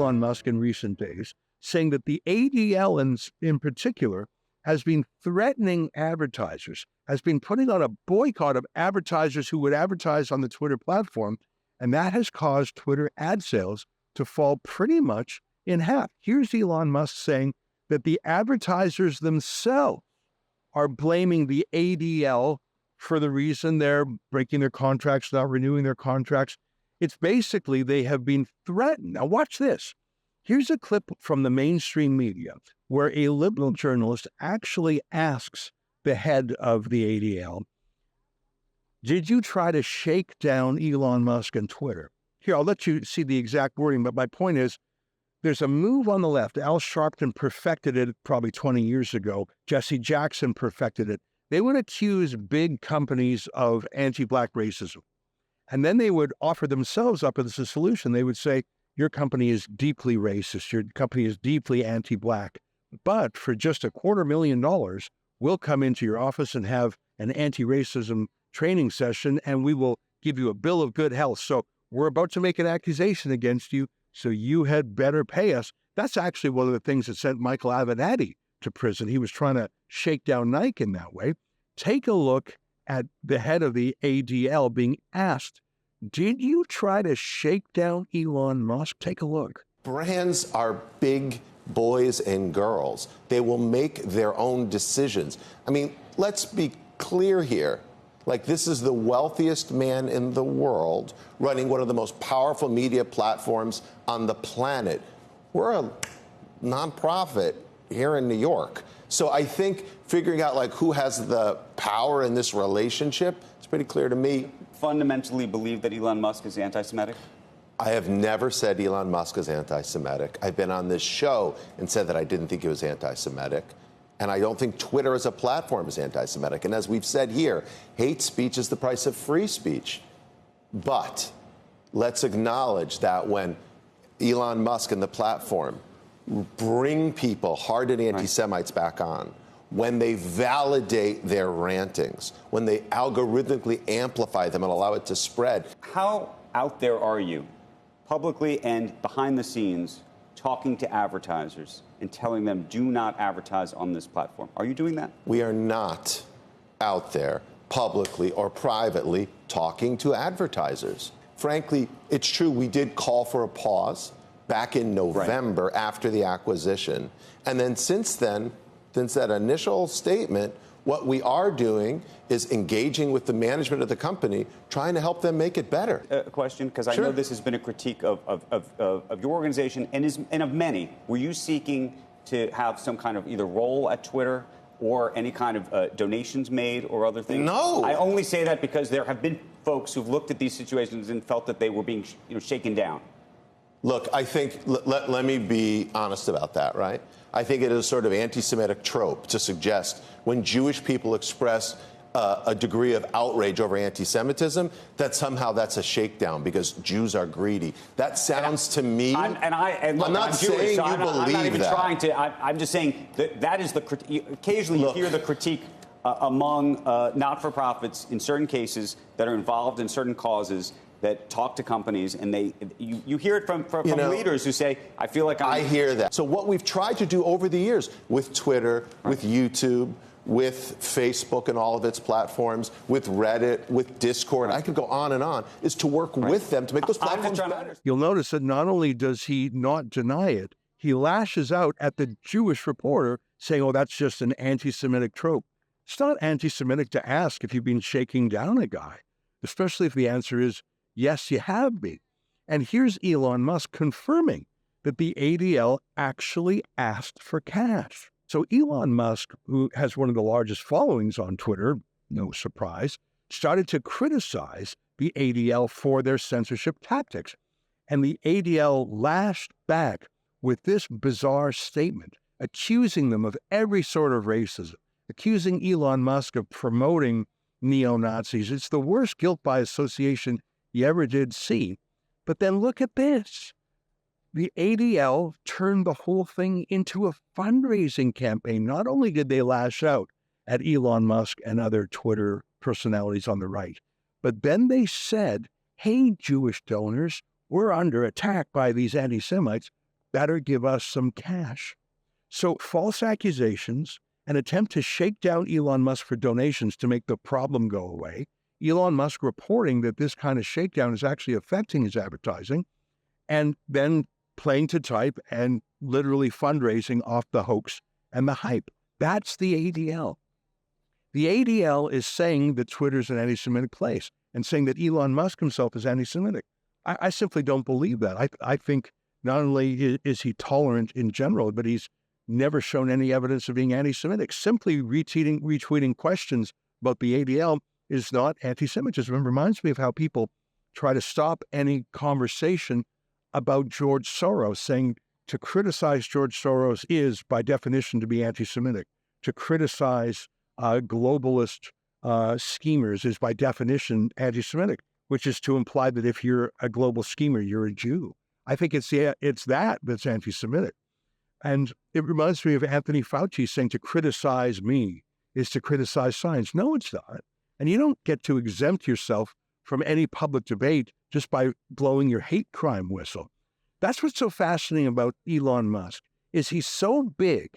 Elon Musk in recent days, saying that the ADL in particular has been threatening advertisers, has been putting on a boycott of advertisers who would advertise on the Twitter platform, and that has caused Twitter ad sales to fall pretty much in half. Here's Elon Musk saying that the advertisers themselves are blaming the ADL for the reason they're breaking their contracts, not renewing their contracts. It's basically they have been threatened. Now watch this. Here's a clip from the mainstream media where a liberal journalist actually asks the head of the ADL, did you try to shake down Elon Musk and Twitter? Here, I'll let you see the exact wording, but my point is, there's a move on the left. Al Sharpton perfected it probably 20 years ago. Jesse Jackson perfected it. They would accuse big companies of anti-Black racism. And then they would offer themselves up as a solution. They would say, your company is deeply racist. Your company is deeply anti-Black. But for just $250,000, we'll come into your office and have an anti-racism training session, and we will give you a bill of good health. So we're about to make an accusation against you, so you had better pay us. That's actually one of the things that sent Michael Avenatti to prison. He was trying to shake down Nike in that way. Take a look at the head of the ADL being asked, did you try to shake down Elon Musk? Take a look. Brands are big boys and girls. They will make their own decisions. I mean, let's be clear here. Like, this is the wealthiest man in the world running one of the most powerful media platforms on the planet. We're a nonprofit here in New York. So I think figuring out like who has the power in this relationship, it's pretty clear to me. Fundamentally believe that Elon Musk is anti-Semitic? I have never said Elon Musk is anti-Semitic. I've been on this show and said that I didn't think he was anti-Semitic. And I don't think Twitter as a platform is anti-Semitic. And as we've said here, hate speech is the price of free speech. But let's acknowledge that when Elon Musk and the platform bring people, hardened anti-Semites, back on, when they validate their rantings, when they algorithmically amplify them and allow it to spread. How out there are you, publicly and behind the scenes, talking to advertisers and telling them do not advertise on this platform? Are you doing that? We are not out there publicly or privately talking to advertisers. Frankly, it's true, we did call for a pause back in November after the acquisition. And then since then, since that initial statement, what we are doing is engaging with the management of the company, trying to help them make it better. A question, because I know this has been a critique of your organization and of many. Were you seeking to have some kind of either role at Twitter or any kind of donations made or other things? No. I only say that because there have been folks who've looked at these situations and felt that they were being shaken down. Look, I think, let me be honest about that, right? I think it is a sort of anti-Semitic trope to suggest when Jewish people express a degree of outrage over anti-Semitism, that somehow that's a shakedown because Jews are greedy. That sounds to me. I'm not saying so you believe I'm not even that. trying to. I'm just saying that is the critique. Occasionally, you hear the critique among not-for-profits in certain cases that are involved in certain causes that talk to companies, and you hear it from leaders who say, I feel like I hear that. So what we've tried to do over the years with Twitter, with YouTube, with Facebook and all of its platforms, with Reddit, with Discord, I could go on and on, is to work with them to make those platforms better. You'll notice that not only does he not deny it, he lashes out at the Jewish reporter saying, oh, that's just an anti-Semitic trope. It's not anti-Semitic to ask if you've been shaking down a guy, especially if the answer is, yes, you have been. And here's Elon Musk confirming that the ADL actually asked for cash. So Elon Musk, who has one of the largest followings on Twitter, no surprise, started to criticize the ADL for their censorship tactics. And the ADL lashed back with this bizarre statement, accusing them of every sort of racism, accusing Elon Musk of promoting neo-Nazis. It's the worst guilt by association you ever did see. But then look at this. The ADL turned the whole thing into a fundraising campaign. Not only did they lash out at Elon Musk and other Twitter personalities on the right, but then they said, hey, Jewish donors, we're under attack by these anti-Semites. better give us some cash. So false accusations, an attempt to shake down Elon Musk for donations to make the problem go away, Elon Musk reporting that this kind of shakedown is actually affecting his advertising, and then playing to type and literally fundraising off the hoax and the hype. That's the ADL. The ADL is saying that Twitter's an anti-Semitic place and saying that Elon Musk himself is anti-Semitic. I simply don't believe that. I think not only is he tolerant in general, but he's never shown any evidence of being anti-Semitic. Simply retweeting questions about the ADL is not anti-Semitism. It reminds me of how people try to stop any conversation about George Soros, saying to criticize George Soros is, by definition, to be anti-Semitic. To criticize globalist schemers is, by definition, anti-Semitic, which is to imply that if you're a global schemer, you're a Jew. I think it's that that's anti-Semitic. And it reminds me of Anthony Fauci saying to criticize me is to criticize science. No, it's not. And you don't get to exempt yourself from any public debate just by blowing your hate crime whistle. That's what's so fascinating about Elon Musk, is he's so big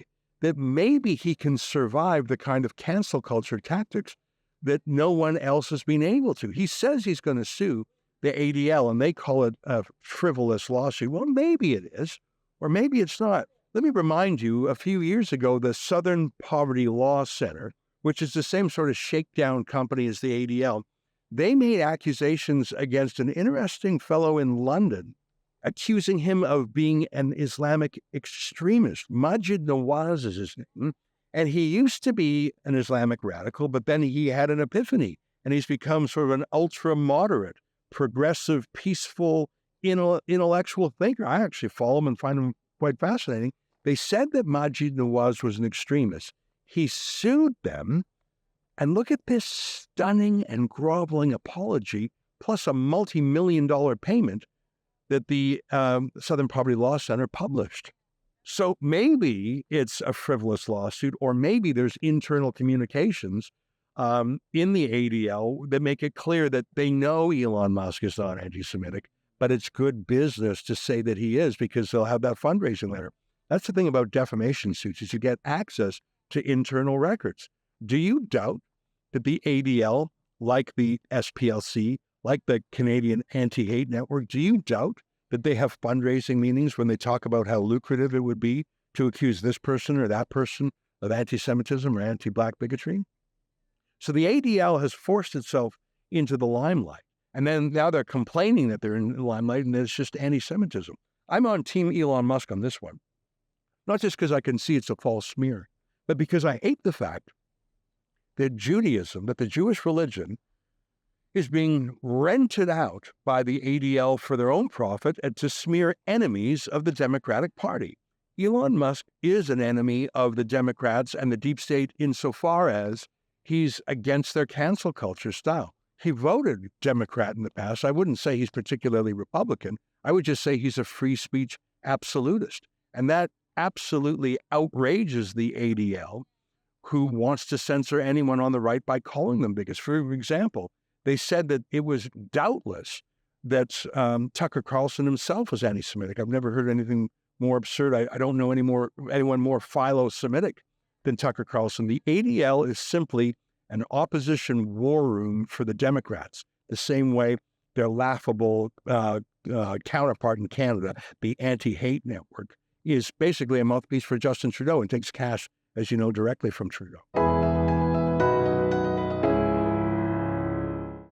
that maybe he can survive the kind of cancel culture tactics that no one else has been able to. He says he's going to sue the ADL, and they call it a frivolous lawsuit. Well, maybe it is, or maybe it's not. Let me remind you, a few years ago, the Southern Poverty Law Center, which is the same sort of shakedown company as the ADL, they made accusations against an interesting fellow in London, accusing him of being an Islamic extremist. Majid Nawaz is his name. And he used to be an Islamic radical, but then he had an epiphany, and he's become sort of an ultra-moderate, progressive, peaceful, intellectual thinker. I actually follow him and find him quite fascinating. They said that Majid Nawaz was an extremist. He sued them, and look at this stunning and groveling apology, plus a multi-million-dollar payment that the Southern Poverty Law Center published. So maybe it's a frivolous lawsuit, or maybe there's internal communications in the ADL that make it clear that they know Elon Musk is not anti-Semitic, but it's good business to say that he is because they'll have that fundraising letter. That's the thing about defamation suits, is you get access to internal records. Do you doubt that the ADL, like the SPLC, like the Canadian Anti-Hate Network, do you doubt that they have fundraising meetings when they talk about how lucrative it would be to accuse this person or that person of anti-Semitism or anti-Black bigotry? So the ADL has forced itself into the limelight. And then now they're complaining that they're in the limelight and that it's just anti-Semitism. I'm on Team Elon Musk on this one. Not just because I can see it's a false smear, but because I hate the fact that Judaism, that the Jewish religion, is being rented out by the ADL for their own profit and to smear enemies of the Democratic Party. Elon Musk is an enemy of the Democrats and the deep state insofar as he's against their cancel culture style. He voted Democrat in the past. I wouldn't say he's particularly Republican. I would just say he's a free speech absolutist. And that absolutely outrages the ADL, who wants to censor anyone on the right by calling them bigots. For example, they said that it was doubtless that Tucker Carlson himself was anti-Semitic. I've never heard anything more absurd. I don't know anyone more philo-Semitic than Tucker Carlson. The ADL is simply an opposition war room for the Democrats, the same way their laughable counterpart in Canada, the Anti-Hate Network, is basically a mouthpiece for Justin Trudeau and takes cash, as you know, directly from Trudeau.